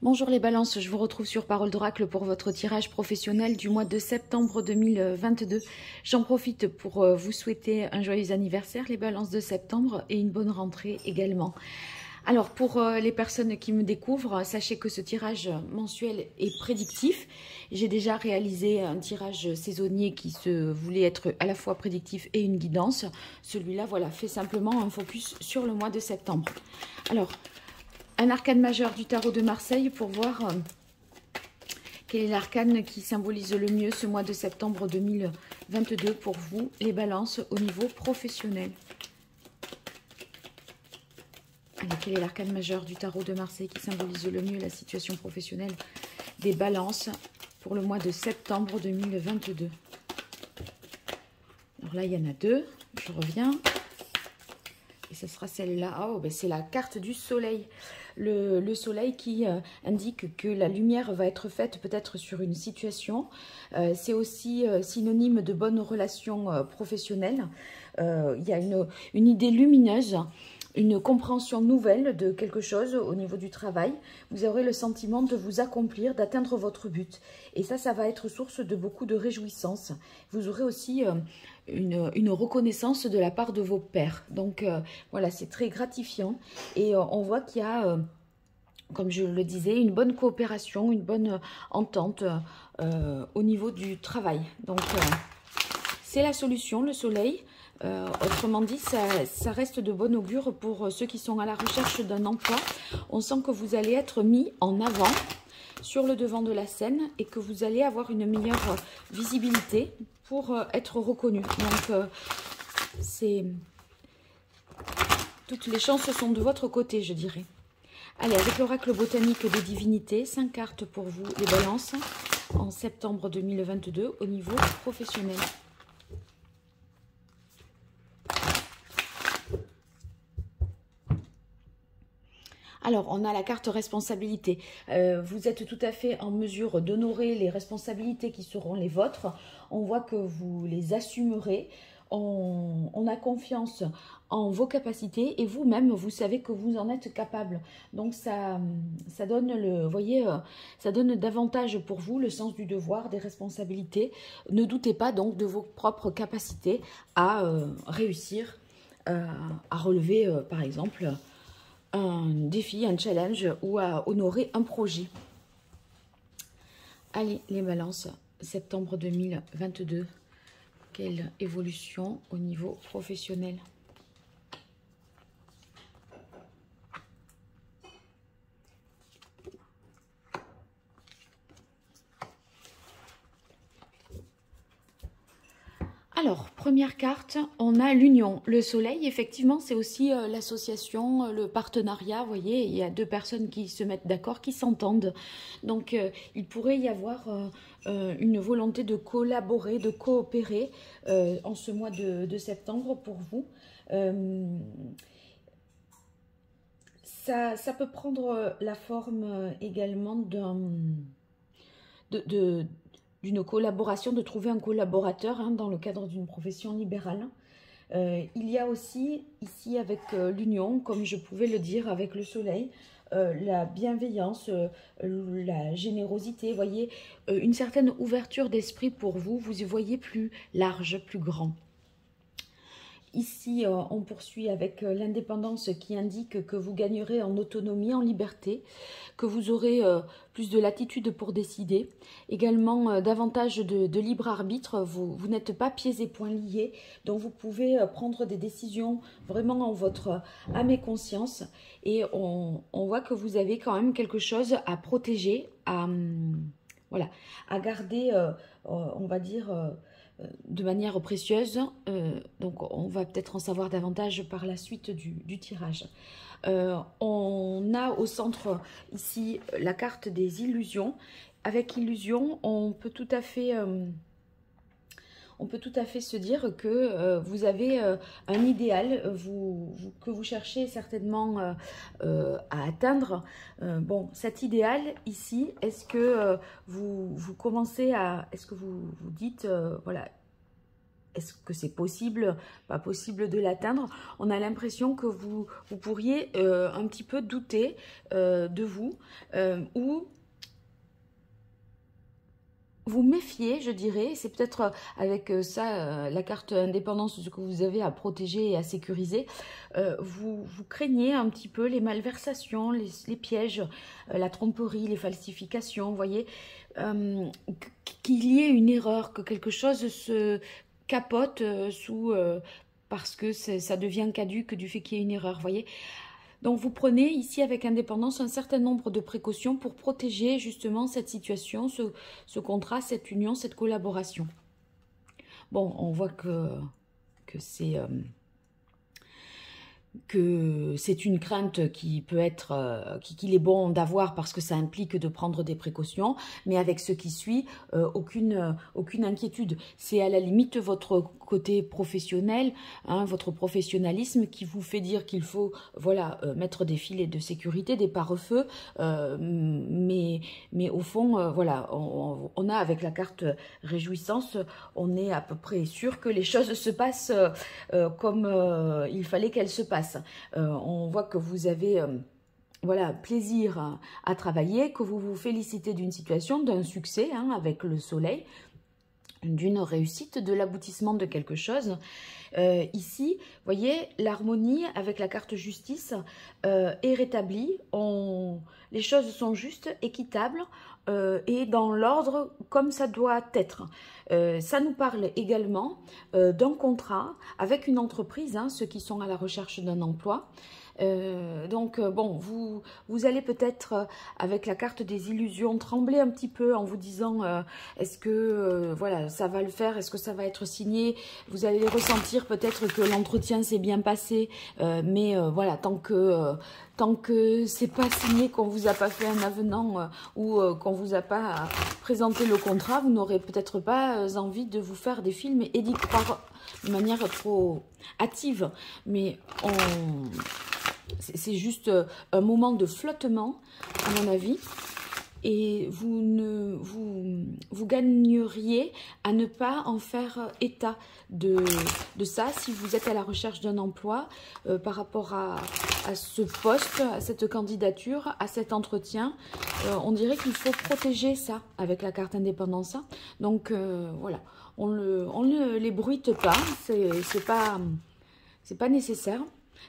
Bonjour les balances, je vous retrouve sur Parole d'Oracle pour votre tirage professionnel du mois de septembre 2022. J'en profite pour vous souhaiter un joyeux anniversaire les balances de septembre et une bonne rentrée également. Alors pour les personnes qui me découvrent, sachez que ce tirage mensuel est prédictif. J'ai déjà réalisé un tirage saisonnier qui se voulait être à la fois prédictif et une guidance. Celui-là, voilà, fait simplement un focus sur le mois de septembre. Alors, un arcane majeur du tarot de Marseille pour voir quel est l'arcane qui symbolise le mieux ce mois de septembre 2022 pour vous, les balances, au niveau professionnel. Allez, quel est l'arcane majeur du tarot de Marseille qui symbolise le mieux la situation professionnelle des balances pour le mois de septembre 2022? Alors là, il y en a deux. Je reviens. Et ce sera celle-là. Oh, ben c'est la carte du soleil. Le soleil qui indique que la lumière va être faite peut-être sur une situation. C'est aussi synonyme de bonnes relations professionnelles. Il y a une idée lumineuse, une compréhension nouvelle de quelque chose au niveau du travail. Vous aurez le sentiment de vous accomplir, d'atteindre votre but. Et ça va être source de beaucoup de réjouissance. Vous aurez aussi une reconnaissance de la part de vos pairs. Donc voilà, c'est très gratifiant. Et on voit qu'il y a, comme je le disais, une bonne coopération, une bonne entente au niveau du travail. Donc c'est la solution, le soleil. Autrement dit, ça reste de bon augure pour ceux qui sont à la recherche d'un emploi. On sent que vous allez être mis en avant sur le devant de la scène et que vous allez avoir une meilleure visibilité pour être reconnu. Donc, toutes les chances sont de votre côté, je dirais. Allez, avec l'oracle botanique des divinités, 5 cartes pour vous, les balances, en septembre 2022 au niveau professionnel. Alors, on a la carte responsabilité. Vous êtes tout à fait en mesure d'honorer les responsabilités qui seront les vôtres. On voit que vous les assumerez. On a confiance en vos capacités et vous-même, vous savez que vous en êtes capable. Donc, ça donne, vous voyez, ça donne davantage pour vous le sens du devoir, des responsabilités. Ne doutez pas donc de vos propres capacités à réussir, à relever, par exemple, un défi, un challenge ou à honorer un projet. Allez, les balances, septembre 2022, quelle évolution au niveau professionnel? Alors, première carte, on a l'union. Le soleil, effectivement, c'est aussi l'association, le partenariat. Vous voyez, il y a deux personnes qui se mettent d'accord, qui s'entendent. Donc, il pourrait y avoir une volonté de collaborer, de coopérer en ce mois de septembre pour vous. Ça peut prendre la forme également d'une collaboration, de trouver un collaborateur dans le cadre d'une profession libérale. Il y a aussi ici avec l'union, comme je pouvais le dire avec le soleil, la bienveillance, la générosité, vous voyez, une certaine ouverture d'esprit pour vous, vous y voyez plus large, plus grand. Ici, on poursuit avec l'indépendance qui indique que vous gagnerez en autonomie, en liberté, que vous aurez plus de latitude pour décider. Également, davantage de libre arbitre. Vous n'êtes pas pieds et poings liés, donc vous pouvez prendre des décisions vraiment en votre âme et conscience. Et on voit que vous avez quand même quelque chose à protéger, voilà, à garder, on va dire, de manière précieuse. Donc on va peut-être en savoir davantage par la suite du tirage. On a au centre ici la carte des illusions. Avec illusion, on peut tout à fait se dire que vous avez un idéal que vous cherchez certainement à atteindre. Bon, cet idéal ici, est-ce que vous commencez à... Est-ce que vous dites, voilà, est-ce que c'est possible, pas possible de l'atteindre? On a l'impression que vous pourriez un petit peu douter de vous ou vous méfier, je dirais. C'est peut-être avec ça, la carte indépendance, ce que vous avez à protéger et à sécuriser. Vous craignez un petit peu les malversations, les pièges, la tromperie, les falsifications, vous voyez, qu'il y ait une erreur, que quelque chose se capote parce que ça devient caduque du fait qu'il y ait une erreur, vous voyez. Donc vous prenez ici avec indépendance un certain nombre de précautions pour protéger justement cette situation, ce contrat, cette union, cette collaboration. Bon, on voit que c'est une crainte qui peut être, qu'il est bon d'avoir parce que ça implique de prendre des précautions, mais avec ce qui suit, aucune inquiétude. C'est à la limite votre côté professionnel, hein, votre professionnalisme qui vous fait dire qu'il faut, voilà, mettre des filets de sécurité, des pare-feux, mais au fond, voilà, on a avec la carte réjouissance, on est à peu près sûr que les choses se passent comme il fallait qu'elles se passent. On voit que vous avez voilà, plaisir à travailler, que vous vous félicitez d'une situation, d'un succès hein, avec le soleil, d'une réussite, de l'aboutissement de quelque chose. Ici, vous voyez, l'harmonie avec la carte justice est rétablie. Les choses sont justes, équitables et dans l'ordre comme ça doit être. Ça nous parle également d'un contrat avec une entreprise, hein, ceux qui sont à la recherche d'un emploi. Bon, vous allez peut-être, avec la carte des illusions, trembler un petit peu en vous disant est-ce que voilà, ça va le faire, est-ce que ça va être signé? Vous allez ressentir peut-être que l'entretien s'est bien passé, mais voilà, tant que c'est pas signé, qu'on vous a pas fait un avenant ou qu'on vous a pas présenté le contrat, vous n'aurez peut-être pas envie de vous faire des films et d'y croire de manière trop hâtive. Mais c'est juste un moment de flottement, à mon avis. Et vous gagneriez à ne pas en faire état de ça si vous êtes à la recherche d'un emploi par rapport à ce poste, à cette candidature, à cet entretien. On dirait qu'il faut protéger ça avec la carte indépendance. Donc voilà, on ne les bruite pas, c'est pas nécessaire.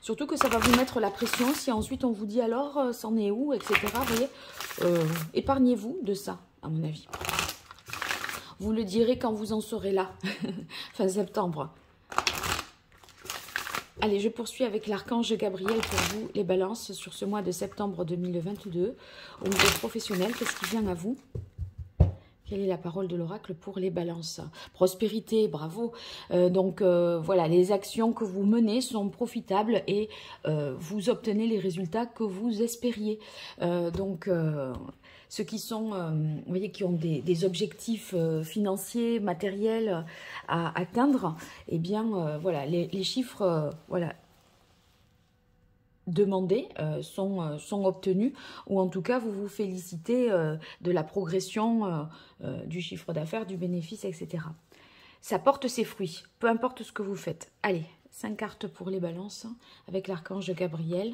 Surtout que ça va vous mettre la pression si ensuite on vous dit alors, c'en est où, etc. Vous voyez, épargnez-vous de ça, à mon avis. Vous le direz quand vous en serez là, fin septembre. Allez, je poursuis avec l'archange Gabriel pour vous, les balances, sur ce mois de septembre 2022. Au niveau professionnel, qu'est-ce qui vient à vous ? Quelle est la parole de l'oracle pour les balances? Prospérité, bravo. Voilà, les actions que vous menez sont profitables et vous obtenez les résultats que vous espériez. Ceux qui sont, vous voyez, qui ont des objectifs financiers, matériels à atteindre, eh bien, voilà, les chiffres, voilà, demandés sont obtenus, ou en tout cas vous vous félicitez de la progression du chiffre d'affaires, du bénéfice, etc. Ça porte ses fruits, peu importe ce que vous faites. Allez, 5 cartes pour les balances avec l'archange Gabriel.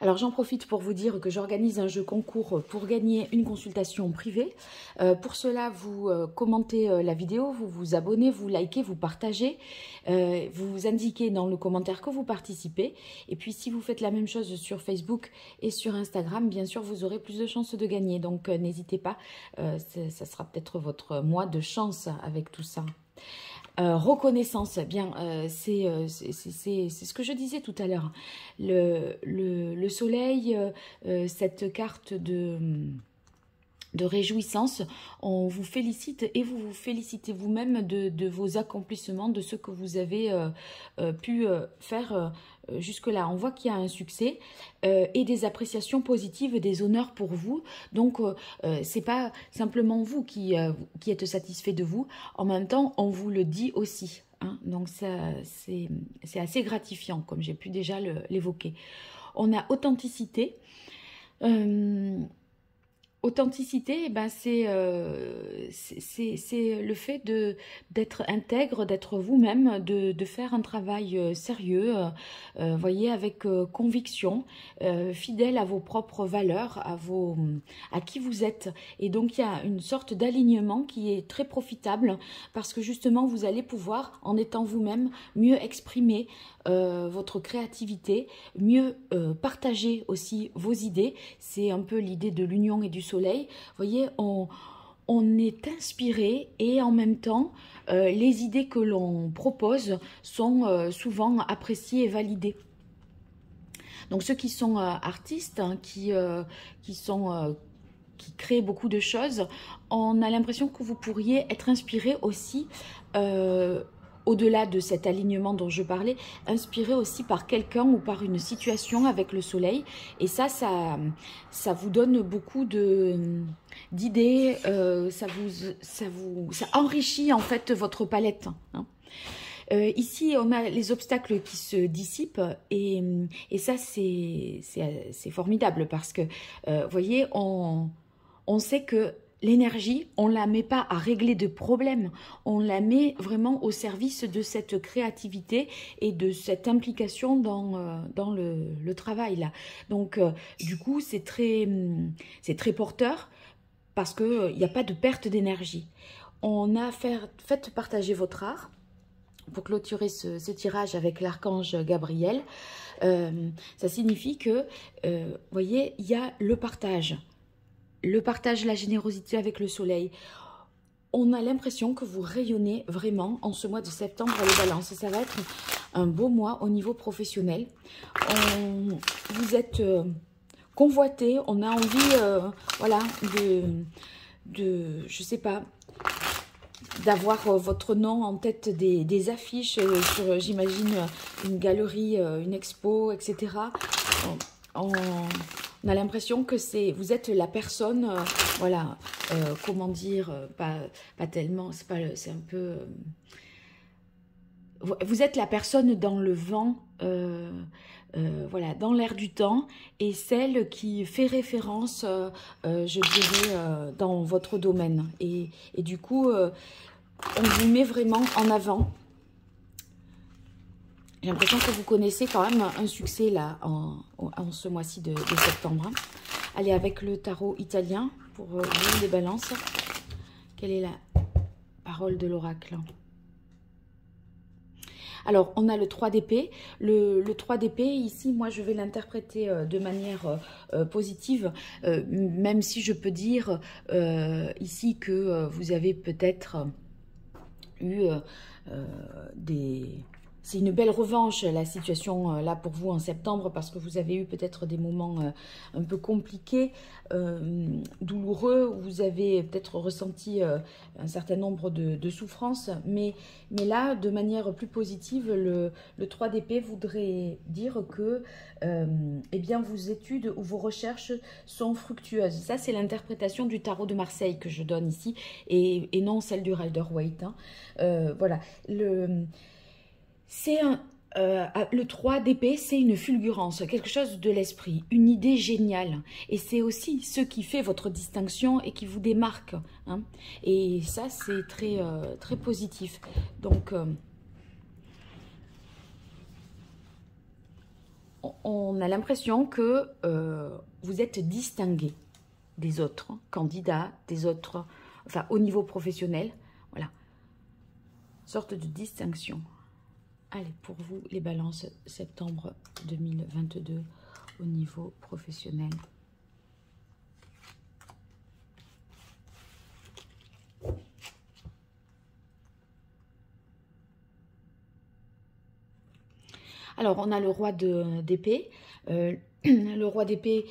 Alors j'en profite pour vous dire que j'organise un jeu concours pour gagner une consultation privée. Pour cela, vous commentez la vidéo, vous vous abonnez, vous likez, vous partagez, vous indiquez dans le commentaire que vous participez. Et puis si vous faites la même chose sur Facebook et sur Instagram, bien sûr, vous aurez plus de chances de gagner. Donc n'hésitez pas, ça sera peut-être votre mois de chance avec tout ça. Reconnaissance, bien, c'est ce que je disais tout à l'heure. Le soleil, cette carte de réjouissance, on vous félicite et vous vous félicitez vous-même de vos accomplissements, de ce que vous avez pu faire jusque-là. On voit qu'il y a un succès et des appréciations positives, des honneurs pour vous. Donc, c'est pas simplement vous qui êtes satisfait de vous. En même temps, on vous le dit aussi. Hein. Donc, c'est assez gratifiant, comme j'ai pu déjà l'évoquer. On a authenticité. Authenticité, eh ben c'est le fait d'être intègre, d'être vous-même, de faire un travail sérieux, voyez, avec conviction, fidèle à vos propres valeurs, à qui vous êtes. Et donc il y a une sorte d'alignement qui est très profitable parce que justement vous allez pouvoir, en étant vous-même, mieux exprimer votre créativité, mieux partager aussi vos idées. C'est un peu l'idée de l'union et du soleil. Vous voyez, on est inspiré et en même temps, les idées que l'on propose sont souvent appréciées et validées. Donc ceux qui sont artistes, hein, qui créent beaucoup de choses, on a l'impression que vous pourriez être inspiré aussi au-delà de cet alignement dont je parlais, inspiré aussi par quelqu'un ou par une situation avec le soleil. Et ça vous donne beaucoup d'idées, ça enrichit en fait votre palette. Hein. Ici, on a les obstacles qui se dissipent et ça, c'est formidable parce que, vous voyez, on sait que l'énergie, on ne la met pas à régler de problèmes, on la met vraiment au service de cette créativité et de cette implication dans le travail. Là. Donc, du coup, c'est très porteur parce qu'il n'y a pas de perte d'énergie. On a fait partager votre art pour clôturer ce tirage avec l'archange Gabriel. Ça signifie que, vous voyez, il y a le partage, la générosité avec le soleil. On a l'impression que vous rayonnez vraiment en ce mois de septembre les balances. Ça va être un beau mois au niveau professionnel. Vous êtes convoité, on a envie, voilà, je sais pas, d'avoir votre nom en tête des affiches sur, j'imagine, une galerie, une expo, etc. On a l'impression que vous êtes la personne, voilà, comment dire, pas tellement, c'est un peu... vous êtes la personne dans le vent, voilà, dans l'air du temps, et celle qui fait référence, je dirais, dans votre domaine. Et du coup, on vous met vraiment en avant. J'ai l'impression que vous connaissez quand même un succès là en ce mois-ci de septembre. Hein. Allez, avec le tarot italien pour l'une des balances. Quelle est la parole de l'oracle? Alors, on a le 3 d'épée. Le 3 d'épée, ici, moi, je vais l'interpréter de manière positive, même si je peux dire ici que vous avez peut-être eu C'est une belle revanche, la situation là pour vous en septembre, parce que vous avez eu peut-être des moments un peu compliqués, douloureux, où vous avez peut-être ressenti un certain nombre de souffrances. Mais là, de manière plus positive, le 3 d'épée voudrait dire que eh bien, vos études ou vos recherches sont fructueuses. Ça, c'est l'interprétation du tarot de Marseille que je donne ici, et non celle du Rider-Waite. Hein. Voilà. Le 3 d'épée, c'est une fulgurance, quelque chose de l'esprit, une idée géniale. Et c'est aussi ce qui fait votre distinction et qui vous démarque. Hein. Et ça, c'est très, très positif. Donc, on a l'impression que vous êtes distingué des autres candidats, des autres, enfin, au niveau professionnel. Voilà. Sorte de distinction. Allez, pour vous, les balances, septembre 2022 au niveau professionnel. Alors, on a le roi d'épée. Le roi d'épée,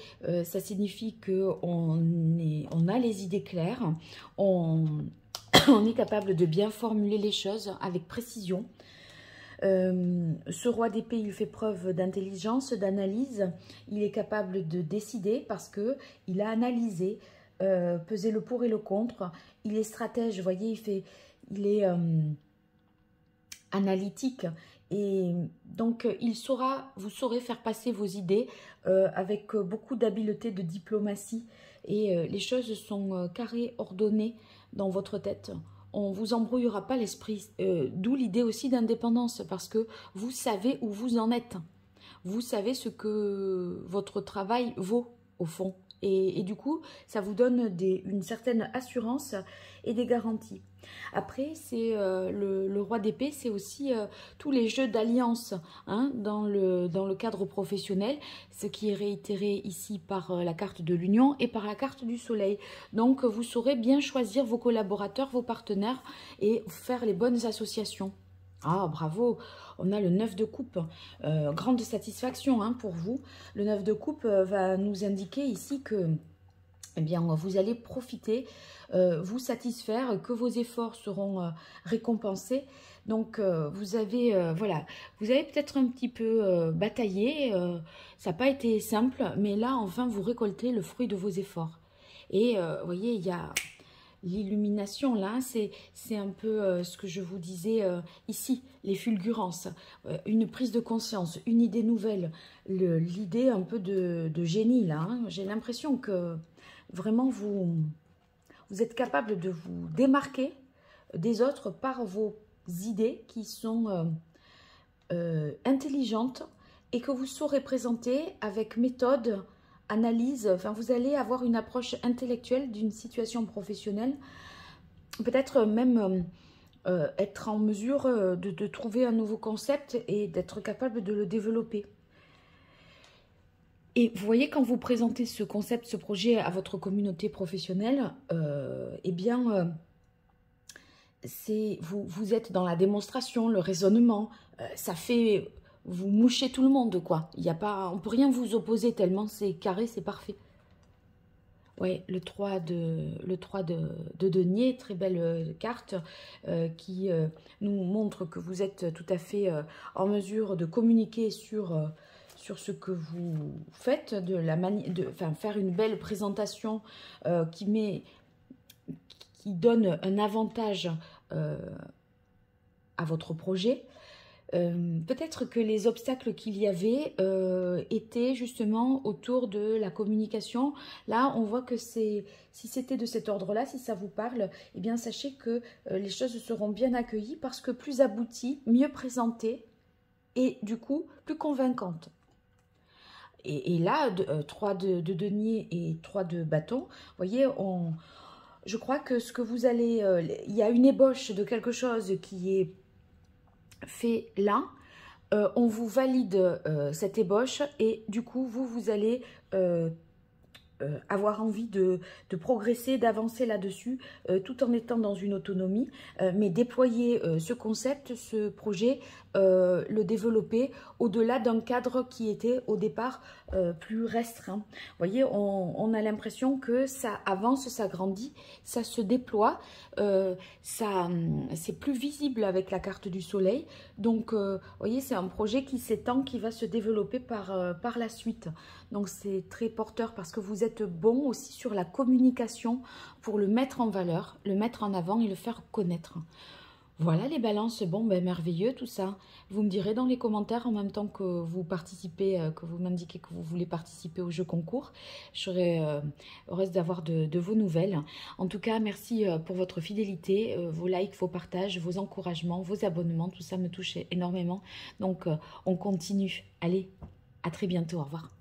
ça signifie qu'on a les idées claires, on est capable de bien formuler les choses avec précision. Ce roi d'épée, il fait preuve d'intelligence, d'analyse. Il est capable de décider parce qu'il a analysé, pesé le pour et le contre. Il est stratège, vous voyez, il est analytique. Et donc, vous saurez faire passer vos idées avec beaucoup d'habileté, de diplomatie. Et les choses sont carrées, ordonnées dans votre tête. On ne vous embrouillera pas l'esprit. D'où l'idée aussi d'indépendance, parce que vous savez où vous en êtes. Vous savez ce que votre travail vaut, au fond. Et du coup, ça vous donne une certaine assurance et des garanties. Après, c'est le roi d'épée, c'est aussi tous les jeux d'alliance hein, dans le cadre professionnel, ce qui est réitéré ici par la carte de l'union et par la carte du soleil. Donc, vous saurez bien choisir vos collaborateurs, vos partenaires et faire les bonnes associations. Ah, bravo! On a le 9 de coupe. Grande satisfaction hein, pour vous. Le 9 de coupe va nous indiquer ici que eh bien, vous allez profiter, vous satisfaire, que vos efforts seront récompensés. Donc, vous avez peut-être un petit peu bataillé. Ça n'a pas été simple, mais là, enfin, vous récoltez le fruit de vos efforts. Et vous voyez, il y a l'illumination, là, c'est un peu ce que je vous disais ici, les fulgurances, une prise de conscience, une idée nouvelle, l'idée un peu de génie, là. Hein. J'ai l'impression que vraiment, vous êtes capable de vous démarquer des autres par vos idées qui sont intelligentes et que vous saurez présenter avec méthode, analyse, enfin vous allez avoir une approche intellectuelle d'une situation professionnelle, peut-être même être en mesure de trouver un nouveau concept et d'être capable de le développer. Et vous voyez, quand vous présentez ce concept, ce projet à votre communauté professionnelle, eh bien, vous êtes dans la démonstration, le raisonnement, ça fait... Vous mouchez tout le monde, quoi. Il y a pas, on ne peut rien vous opposer tellement c'est carré, c'est parfait. Ouais, le 3 de denier, très belle carte qui nous montre que vous êtes tout à fait en mesure de communiquer sur ce que vous faites, faire une belle présentation qui donne un avantage à votre projet. Peut-être que les obstacles qu'il y avait étaient justement autour de la communication. Là, on voit que si c'était de cet ordre-là, si ça vous parle, eh bien, sachez que les choses seront bien accueillies parce que plus abouties, mieux présentées et du coup, plus convaincantes. Et là, 3 de denier et 3 de bâton, vous voyez, je crois que ce que vous allez... il y a une ébauche de quelque chose qui est fait là, on vous valide cette ébauche et du coup vous allez avoir envie de progresser, d'avancer là-dessus tout en étant dans une autonomie, mais déployer ce concept, ce projet, le développer au-delà d'un cadre qui était au départ plus restreint. Vous voyez, on a l'impression que ça avance, ça grandit, ça se déploie, c'est plus visible avec la carte du soleil. Donc, vous voyez, c'est un projet qui s'étend, qui va se développer par la suite. Donc, c'est très porteur parce que vous êtes bon aussi sur la communication pour le mettre en valeur, le mettre en avant et le faire connaître. Voilà les balances, bon ben merveilleux tout ça. Vous me direz dans les commentaires en même temps que vous participez, que vous m'indiquez que vous voulez participer au jeu concours. Je serai heureuse d'avoir de vos nouvelles. En tout cas, merci pour votre fidélité, vos likes, vos partages, vos encouragements, vos abonnements, tout ça me touche énormément. Donc on continue. Allez, à très bientôt, au revoir.